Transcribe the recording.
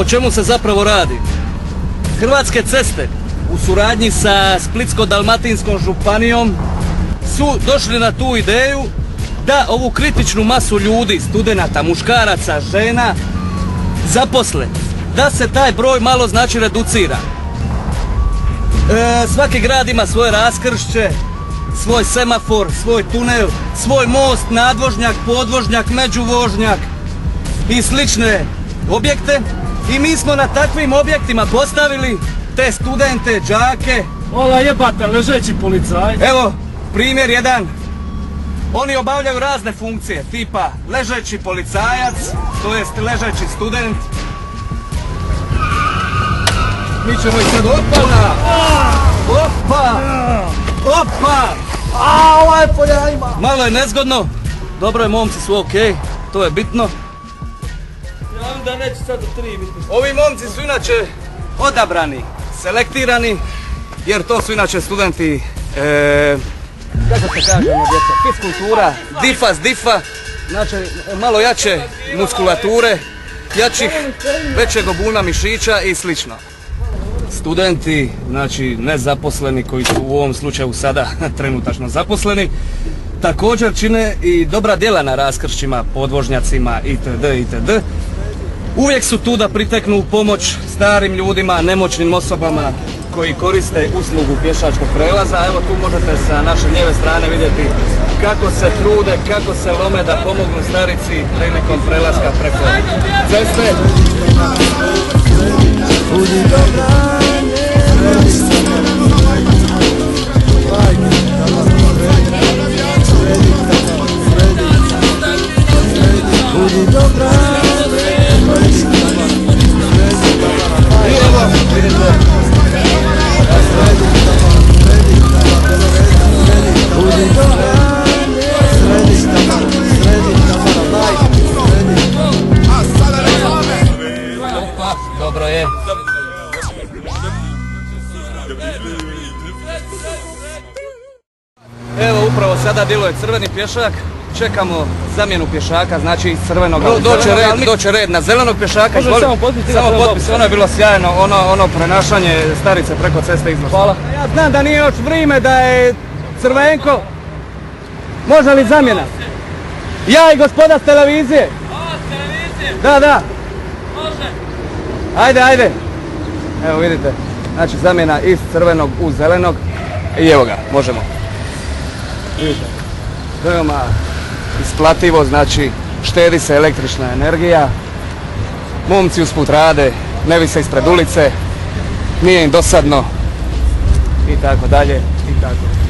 čemu se zapravo radi? Hrvatske ceste u suradnji sa Splitsko-dalmatinskom županijom su došli na tu ideju da ovu kritičnu masu ljudi, studenata, muškaraca, žena zaposle. Da se taj broj malo znači reducira. Svaki grad ima svoje raskršće, svoj semafor, svoj tunel, svoj most, nadvožnjak, podvožnjak, međuvožnjak i slične objekte. I mi smo na takvim objektima postavili te studente, đake. Ola jebate, ležeći policaj. Evo, primjer jedan. Oni obavljaju razne funkcije, tipa ležeći policajac, to jest ležeći student. Mi ćemo ih sad opala! Opa! Opa! A, ovaj polja ima. Malo je nezgodno, dobro je, momci su okej, to je bitno. Ja da neće sad do 3 biti. Ovi momci su inače odabrani, selektirani, jer to su inače studenti, kako se kažemo djeca, fiskultura, difa s difa, znači malo jače muskulature, jačih, većeg obujma mišića i slično. Studenti, znači nezaposleni koji su u ovom slučaju sada trenutačno zaposleni, također čine i dobra djela na raskršćima, podvožnjacima itd. itd. Uvijek su tu da priteknu u pomoć starim ljudima, nemoćnim osobama koji koriste uslugu pješačkog prelaza. Evo tu možete sa naše lijeve strane vidjeti kako se trude, kako se lome da pomognu starici prilikom prelaska preko ceste. Dobro je. Evo upravo sada djeluje crveni pješak, čekamo zamjenu pješaka, znači iz crvenog, doće red na zelenog pješaka. Samo potpis, ono je bilo sjajno, ono prenašanje starice preko ceste iznosi. Hvala. Ja znam da nije još vrijeme, da je crvenko. Može li zamjena? Ja i gospoda s televizije. S televizije? Da. Može. Ajde. Evo vidite, znači zamjena iz crvenog u zelenog i evo ga, možemo. Vidite, veoma isplativo, znači štedi se električna energija, momci usput rade, ne vise ispred ulice, nije im dosadno i tako dalje i tako.